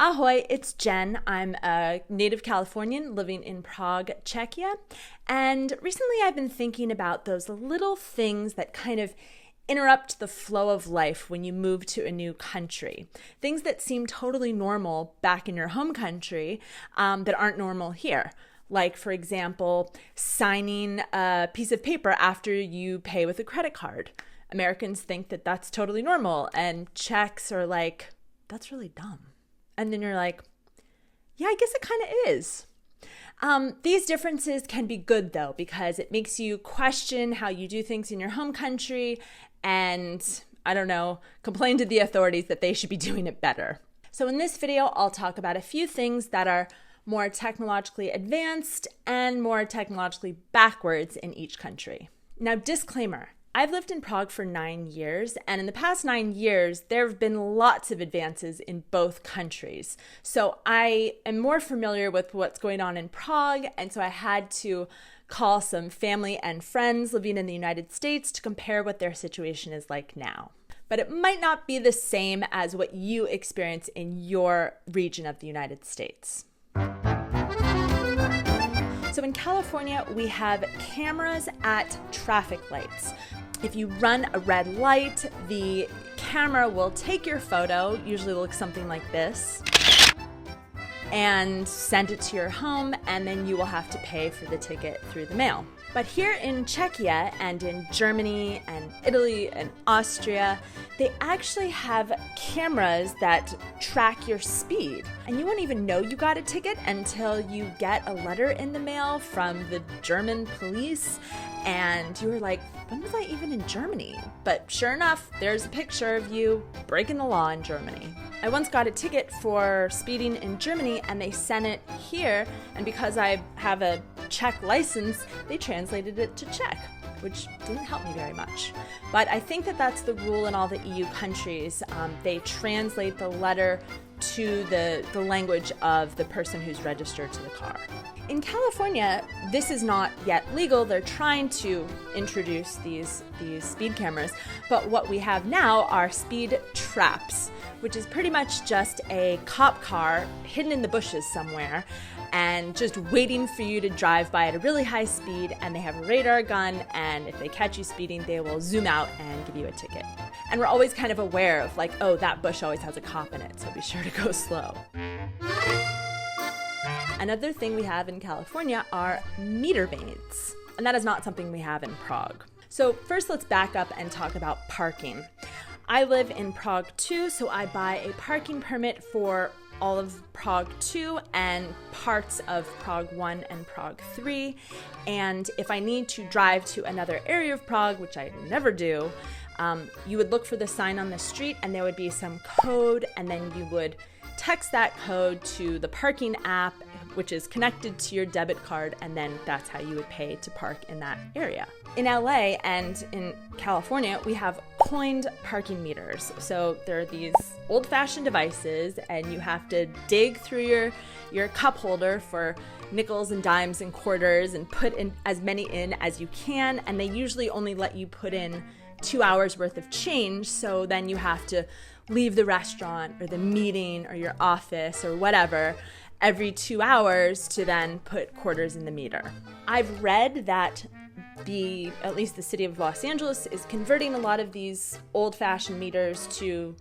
Ahoj, it's Jen. I'm a native Californian living in Prague, Czechia. And recently I've been thinking about those little things that kind of interrupt the flow of life when you move to a new country. Things that seem totally normal back in your home country that aren't normal here. Like, for example, signing a piece of paper after you pay with a credit card. Americans think that that's totally normal, and Czechs are like, that's really dumb. And then you're like, yeah, I guess it kind of is. These differences can be good, though, because it makes you question how you do things in your home country and, I don't know, complain to the authorities that they should be doing it better. So in this video, I'll talk about a few things that are more technologically advanced and more technologically backwards in each country. Now, disclaimer. I've lived in Prague for 9 years, and in the past 9 years, there have been lots of advances in both countries. So I am more familiar with what's going on in Prague, and so I had to call some family and friends living in the United States to compare what their situation is like now. But it might not be the same as what you experience in your region of the United States. So in California, we have cameras at traffic lights. If you run a red light, the camera will take your photo, usually looks something like this, and send it to your home, and then you will have to pay for the ticket through the mail. But here in Czechia and in Germany and Italy and Austria, they actually have cameras that track your speed. And you won't even know you got a ticket until you get a letter in the mail from the German police. And you were like, when was I even in Germany? But sure enough, there's a picture of you breaking the law in Germany. I once got a ticket for speeding in Germany and they sent it here. And because I have a Czech license, they translated it to Czech, which didn't help me very much. But I think that that's the rule in all the EU countries. They translate the letter to the language of the person who's registered to the car. In California, this is not yet legal. They're trying to introduce these speed cameras, but what we have now are speed traps, which is pretty much just a cop car hidden in the bushes somewhere and just waiting for you to drive by at a really high speed, and they have a radar gun, and if they catch you speeding, they will zoom out and give you a ticket. And we're always kind of aware of like, oh, that bush always has a cop in it, so be sure to go slow. Another thing we have in California are meter maids, and that is not something we have in Prague. So first, let's back up and talk about parking. I live in Prague 2, so I buy a parking permit for all of Prague 2 and parts of Prague 1 and Prague 3. And if I need to drive to another area of Prague, which I never do, you would look for the sign on the street and there would be some code, and then you would text that code to the parking app, which is connected to your debit card, and then that's how you would pay to park in that area. In LA and in California, we have coined parking meters. So there are these old-fashioned devices, and you have to dig through your cup holder for nickels and dimes and quarters and put in as many in as you can, and they usually only let you put in 2 hours worth of change, so then you have to leave the restaurant or the meeting or your office or whatever every 2 hours to then put quarters in the meter. I've read that at least the city of Los Angeles is converting a lot of these old-fashioned meters to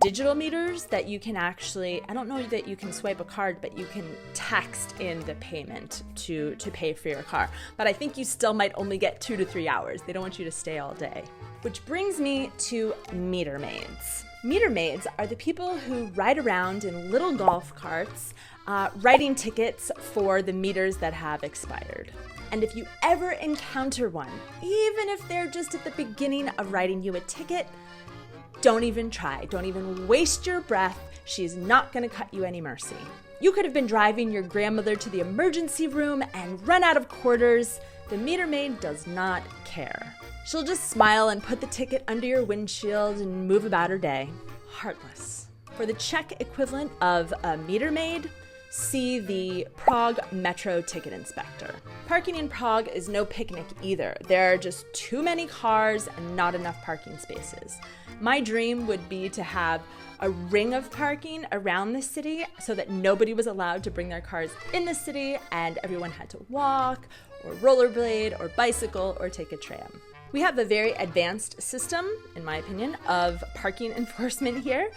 digital meters that you can actually, I don't know that you can swipe a card, but you can text in the payment to pay for your car. But I think you still might only get 2 to 3 hours. They don't want you to stay all day. Which brings me to meter maids. Meter maids are the people who ride around in little golf carts, writing tickets for the meters that have expired. And if you ever encounter one, even if they're just at the beginning of writing you a ticket, don't even try. Don't even waste your breath. She's not going to cut you any mercy. You could have been driving your grandmother to the emergency room and run out of quarters. The meter maid does not care. She'll just smile and put the ticket under your windshield and move about her day. Heartless. For the Czech equivalent of a meter maid, see the Prague Metro ticket inspector. Parking in Prague is no picnic either. There are just too many cars and not enough parking spaces. My dream would be to have a ring of parking around the city so that nobody was allowed to bring their cars in the city and everyone had to walk or rollerblade or bicycle or take a tram. We have a very advanced system, in my opinion, of parking enforcement here.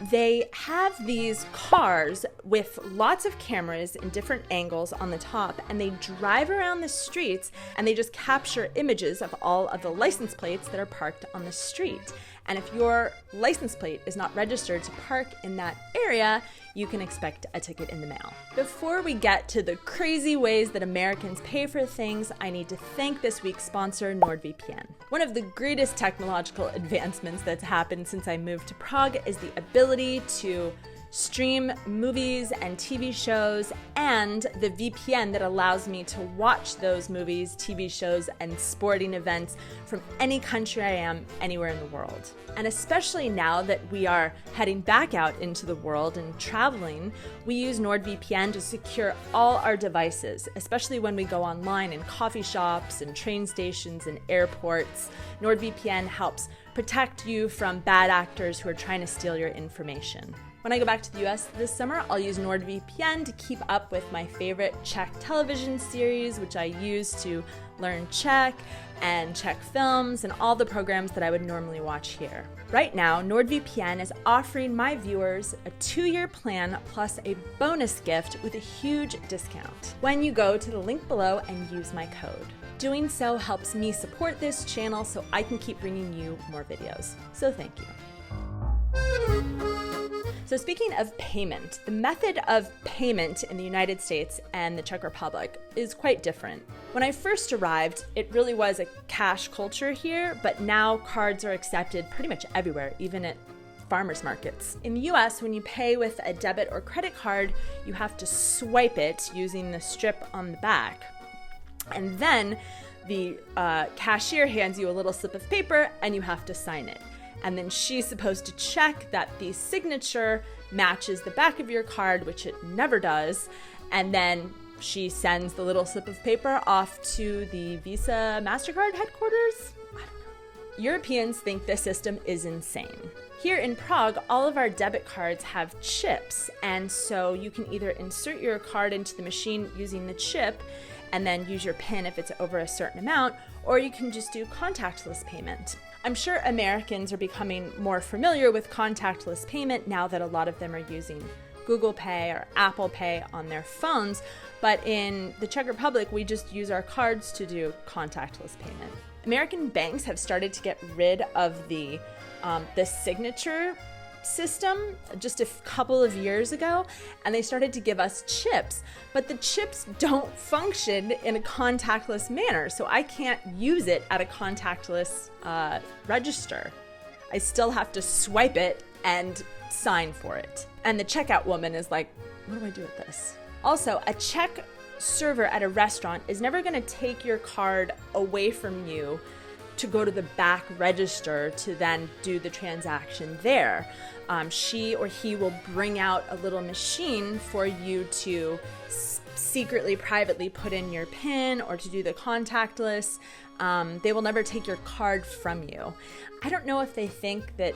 They have these cars with lots of cameras in different angles on the top, and they drive around the streets and they just capture images of all of the license plates that are parked on the street. And if your license plate is not registered to park in that area, you can expect a ticket in the mail. Before we get to the crazy ways that Americans pay for things, I need to thank this week's sponsor, NordVPN. One of the greatest technological advancements that's happened since I moved to Prague is the ability to stream movies and TV shows, and the VPN that allows me to watch those movies, TV shows, and sporting events from any country I am, anywhere in the world. And especially now that we are heading back out into the world and traveling, we use NordVPN to secure all our devices, especially when we go online in coffee shops and train stations and airports. NordVPN helps protect you from bad actors who are trying to steal your information. When I go back to the US this summer, I'll use NordVPN to keep up with my favorite Czech television series, which I use to learn Czech and Czech films and all the programs that I would normally watch here. Right now, NordVPN is offering my viewers a 2-year plan plus a bonus gift with a huge discount when you go to the link below and use my code. Doing so helps me support this channel so I can keep bringing you more videos. So thank you. So speaking of payment, the method of payment in the United States and the Czech Republic is quite different. When I first arrived, it really was a cash culture here, but now cards are accepted pretty much everywhere, even at farmers markets. In the US, when you pay with a debit or credit card, you have to swipe it using the strip on the back. And then the cashier hands you a little slip of paper and you have to sign it. And then she's supposed to check that the signature matches the back of your card, which it never does. And then she sends the little slip of paper off to the Visa MasterCard headquarters. I don't know. Europeans think this system is insane. Here in Prague, all of our debit cards have chips. And so you can either insert your card into the machine using the chip and then use your PIN if it's over a certain amount, or you can just do contactless payment. I'm sure Americans are becoming more familiar with contactless payment now that a lot of them are using Google Pay or Apple Pay on their phones, but in the Czech Republic, we just use our cards to do contactless payment. American banks have started to get rid of the signature system just a couple of years ago, and they started to give us chips, but the chips don't function in a contactless manner, so I can't use it at a contactless register. I still have to swipe it and sign for it. And the checkout woman is like, what do I do with this? Also, a Czech server at a restaurant is never going to take your card away from you to go to the back register to then do the transaction there. She or he will bring out a little machine for you to secretly, privately put in your PIN or to do the contactless. They will never take your card from you. I don't know if they think that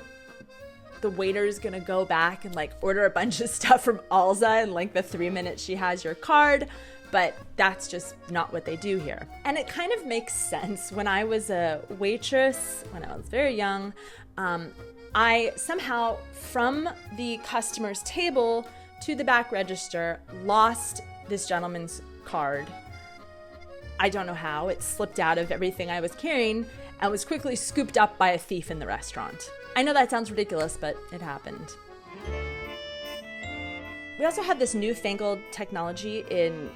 the waiter is gonna go back and order a bunch of stuff from Alza in the 3 minutes she has your card, but that's just not what they do here. And it kind of makes sense. When I was a waitress, when I was very young, I somehow, from the customer's table to the back register, lost this gentleman's card. I don't know how. It slipped out of everything I was carrying and was quickly scooped up by a thief in the restaurant. I know that sounds ridiculous, but it happened. We also have this newfangled technology in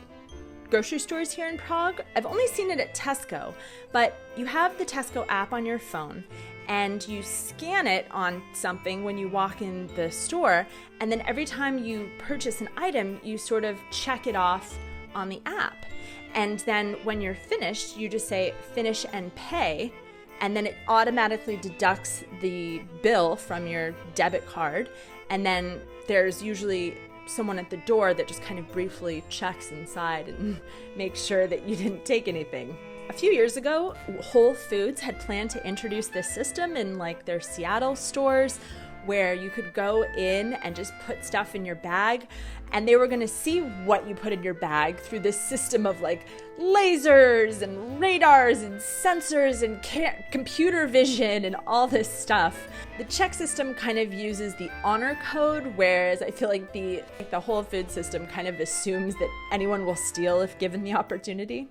grocery stores here in Prague. I've only seen it at Tesco, but you have the Tesco app on your phone and you scan it on something when you walk in the store, and then every time you purchase an item, you sort of check it off on the app. And then when you're finished, you just say finish and pay, and then it automatically deducts the bill from your debit card. And then there's usually someone at the door that just kind of briefly checks inside and makes sure that you didn't take anything. A few years ago, Whole Foods had planned to introduce this system in like their Seattle stores, where you could go in and just put stuff in your bag, and they were going to see what you put in your bag through this system of like lasers and radars and sensors and computer vision and all this stuff. The Czech system kind of uses the honor code, whereas I feel like the Whole Food system kind of assumes that anyone will steal if given the opportunity.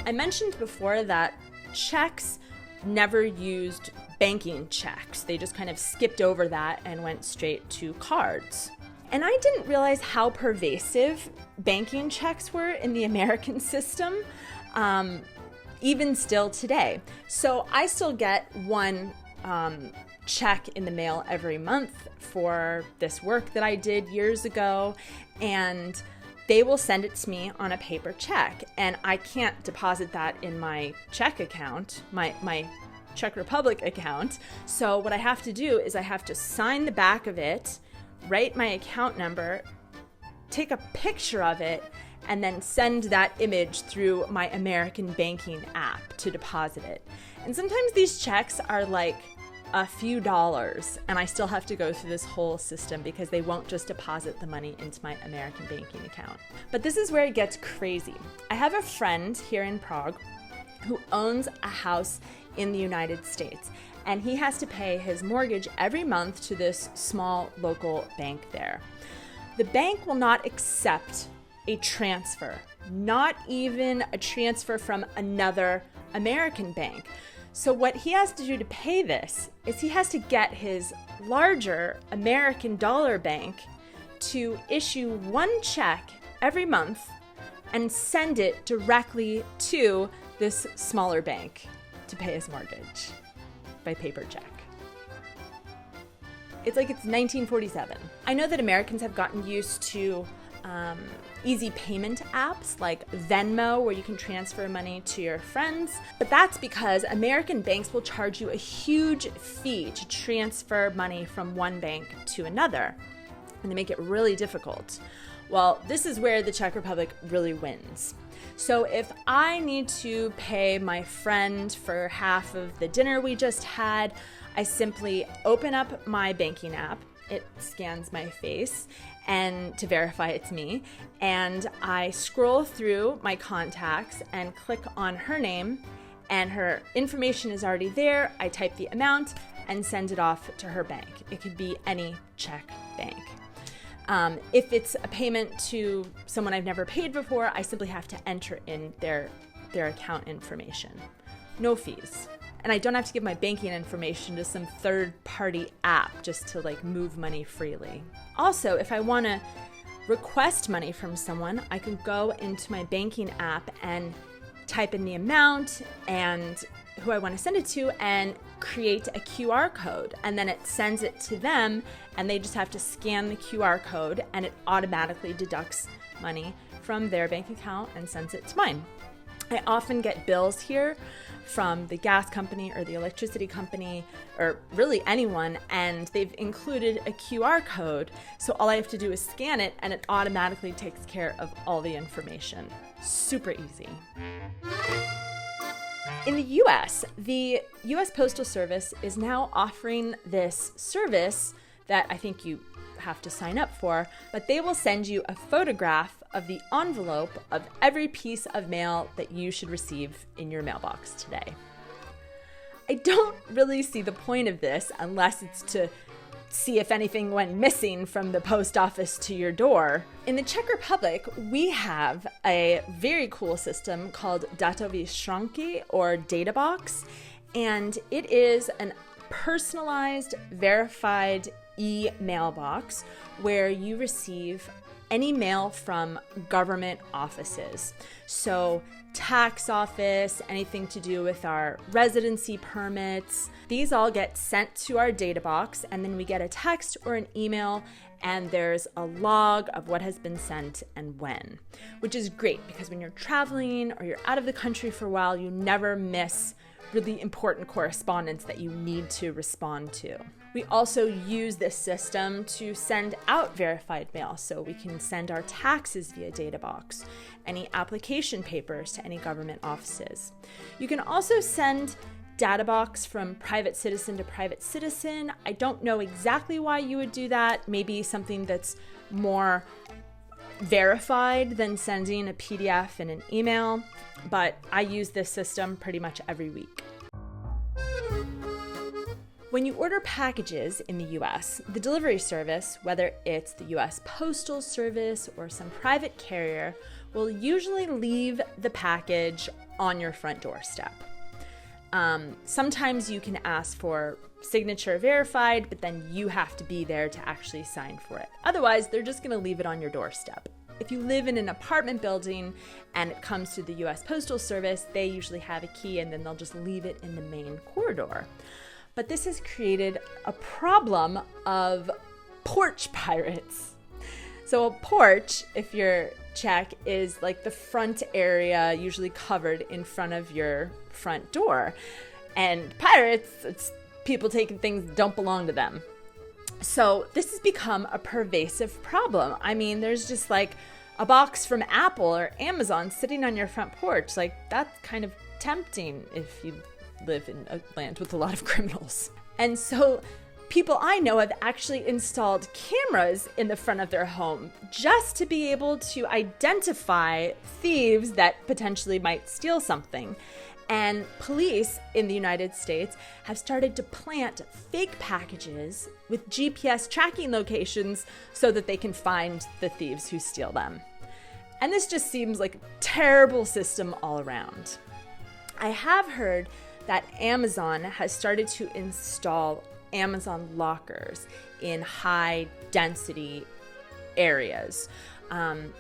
I mentioned before that Czechs never used banking checks. They just kind of skipped over that and went straight to cards. And I didn't realize how pervasive banking checks were in the American system, even still today. So I still get one check in the mail every month for this work that I did years ago, and they will send it to me on a paper check, and I can't deposit that in my Czech account, my Czech Republic account. So what I have to do is I have to sign the back of it, write my account number, take a picture of it, and then send that image through my American banking app to deposit it. And sometimes these checks are like a few dollars, and I still have to go through this whole system because they won't just deposit the money into my American banking account. But this is where it gets crazy. I have a friend here in Prague who owns a house in the United States, and he has to pay his mortgage every month to this small local bank there. The bank will not accept a transfer, not even a transfer from another American bank. So what he has to do to pay this is he has to get his larger American dollar bank to issue one check every month and send it directly to this smaller bank to pay his mortgage by paper check. It's like it's 1947. I know that Americans have gotten used to easy payment apps like Venmo, where you can transfer money to your friends, but that's because American banks will charge you a huge fee to transfer money from one bank to another, and they make it really difficult. Well, this is where the Czech Republic really wins. So if I need to pay my friend for half of the dinner we just had, I simply open up my banking app. It scans my face and to verify it's me, and I scroll through my contacts and click on her name, and her information is already there. I type the amount and send it off to her bank. It could be any Czech bank. If it's a payment to someone I've never paid before, I simply have to enter in their account information. No fees. And I don't have to give my banking information to some third-party app just to like move money freely. Also, if I want to request money from someone, I can go into my banking app and type in the amount and who I want to send it to and create a QR code, and then it sends it to them, and they just have to scan the QR code, and it automatically deducts money from their bank account and sends it to mine. I often get bills here from the gas company or the electricity company or really anyone, and they've included a QR code, so all I have to do is scan it and it automatically takes care of all the information. Super easy. In the US, the US Postal Service is now offering this service that I think you have to sign up for, but they will send you a photograph of the envelope of every piece of mail that you should receive in your mailbox today. I don't really see the point of this unless it's to see if anything went missing from the post office to your door. In the Czech Republic, we have a very cool system called datový schránky or data box, and it is a personalized, verified e-mailbox where you receive any mail from government offices. So tax office, anything to do with our residency permits, these all get sent to our data box, and then we get a text or an email, and there's a log of what has been sent and when, which is great because when you're traveling or you're out of the country for a while, you never miss really important correspondence that you need to respond to. We also use this system to send out verified mail, so we can send our taxes via data box, any application papers to any government offices. You can also send data box from private citizen to private citizen. I don't know exactly why you would do that. Maybe something that's more verified than sending a PDF and an email, but I use this system pretty much every week. When you order packages in the US, the delivery service, whether it's the US Postal Service or some private carrier, will usually leave the package on your front doorstep. Sometimes you can ask for signature verified, but then you have to be there to actually sign for it. Otherwise, they're just going to leave it on your doorstep. If you live in an apartment building and it comes to the US Postal Service, they usually have a key and then they'll just leave it in the main corridor. But this has created a problem of porch pirates. So a porch, if you're Czech, is like the front area usually covered in front of your front door. And pirates, it's people taking things that don't belong to them. So this has become a pervasive problem. I mean, there's just like a box from Apple or Amazon sitting on your front porch. Like, that's kind of tempting if you live in a land with a lot of criminals. And so people I know have actually installed cameras in the front of their home just to be able to identify thieves that potentially might steal something. And police in the United States have started to plant fake packages with GPS tracking locations so that they can find the thieves who steal them. And this just seems like a terrible system all around. I have heard that Amazon has started to install Amazon lockers in high density areas.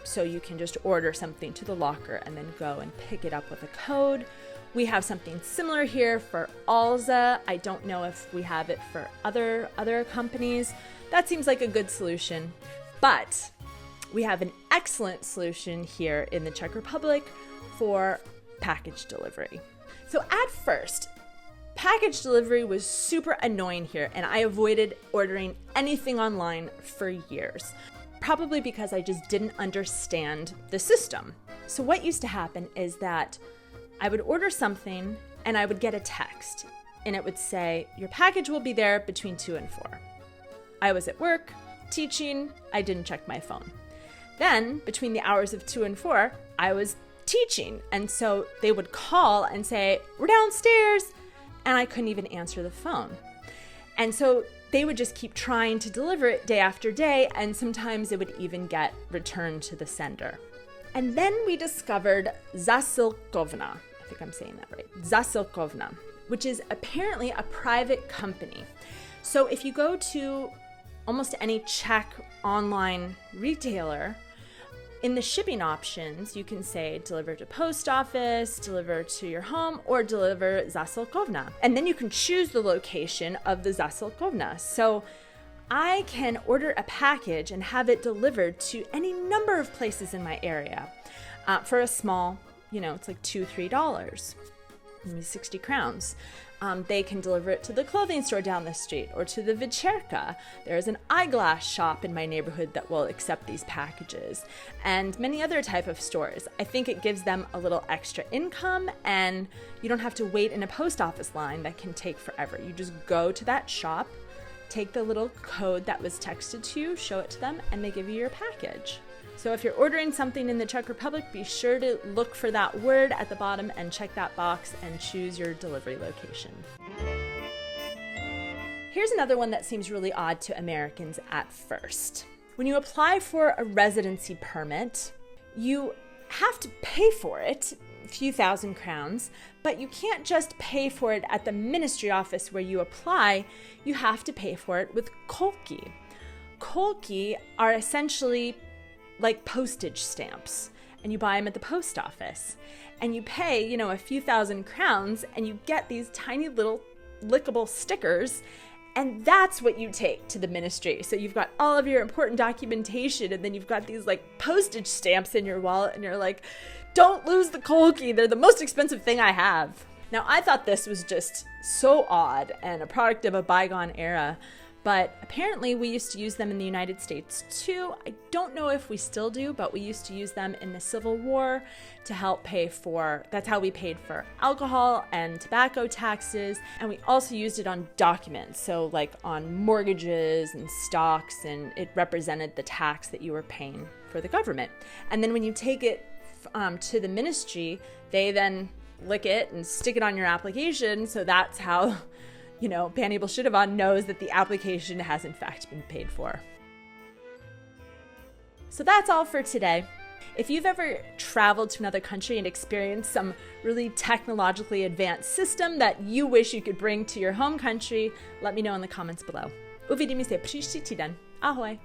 So you can just order something to the locker and then go and pick it up with a code. We have something similar here for Alza. I don't know if we have it for other companies. That seems like a good solution. But we have an excellent solution here in the Czech Republic for package delivery. So at first, package delivery was super annoying here, and I avoided ordering anything online for years, probably because I just didn't understand the system. So what used to happen is that I would order something and I would get a text, and it would say, your package will be there between 2 and 4. I was at work, teaching, I didn't check my phone. Then, between the hours of 2 and 4, I was teaching, and so they would call and say, we're downstairs, and I couldn't even answer the phone. And so they would just keep trying to deliver it day after day, and sometimes it would even get returned to the sender. And then we discovered Zasilkovna, I think I'm saying that right, Zasilkovna, which is apparently a private company. So if you go to almost any Czech online retailer, in the shipping options, you can say deliver to post office, deliver to your home, or deliver Zasilkovna. And then you can choose the location of the Zasilkovna. So I can order a package and have it delivered to any number of places in my area for a small, it's like $2-3, maybe 60 crowns. They can deliver it to the clothing store down the street or to the Večerka. There's an eyeglass shop in my neighborhood that will accept these packages, and many other type of stores. I think it gives them a little extra income, and you don't have to wait in a post office line that can take forever. You just go to that shop, take the little code that was texted to you, show it to them, and they give you your package. So if you're ordering something in the Czech Republic, be sure to look for that word at the bottom and check that box and choose your delivery location. Here's another one that seems really odd to Americans at first. When you apply for a residency permit, you have to pay for it, a few thousand crowns, but you can't just pay for it at the ministry office where you apply. You have to pay for it with kolky. Kolky are essentially like postage stamps, and you buy them at the post office, and you pay, a few thousand crowns, and you get these tiny little lickable stickers, and that's what you take to the ministry. So you've got all of your important documentation, and then you've got these like postage stamps in your wallet, and you're like, don't lose the kolky, they're the most expensive thing I have. Now, I thought this was just so odd and a product of a bygone era, but apparently we used to use them in the United States too. I don't know if we still do, but we used to use them in the Civil War to help pay for, that's how we paid for alcohol and tobacco taxes. And we also used it on documents, so like on mortgages and stocks, and it represented the tax that you were paying for the government. And then when you take it to the ministry, they then lick it and stick it on your application. So that's how, Pani Bolshevik knows that the application has in fact been paid for. So that's all for today. If you've ever traveled to another country and experienced some really technologically advanced system that you wish you could bring to your home country, let me know in the comments below. Uvidíme se příští týden. Ahoj!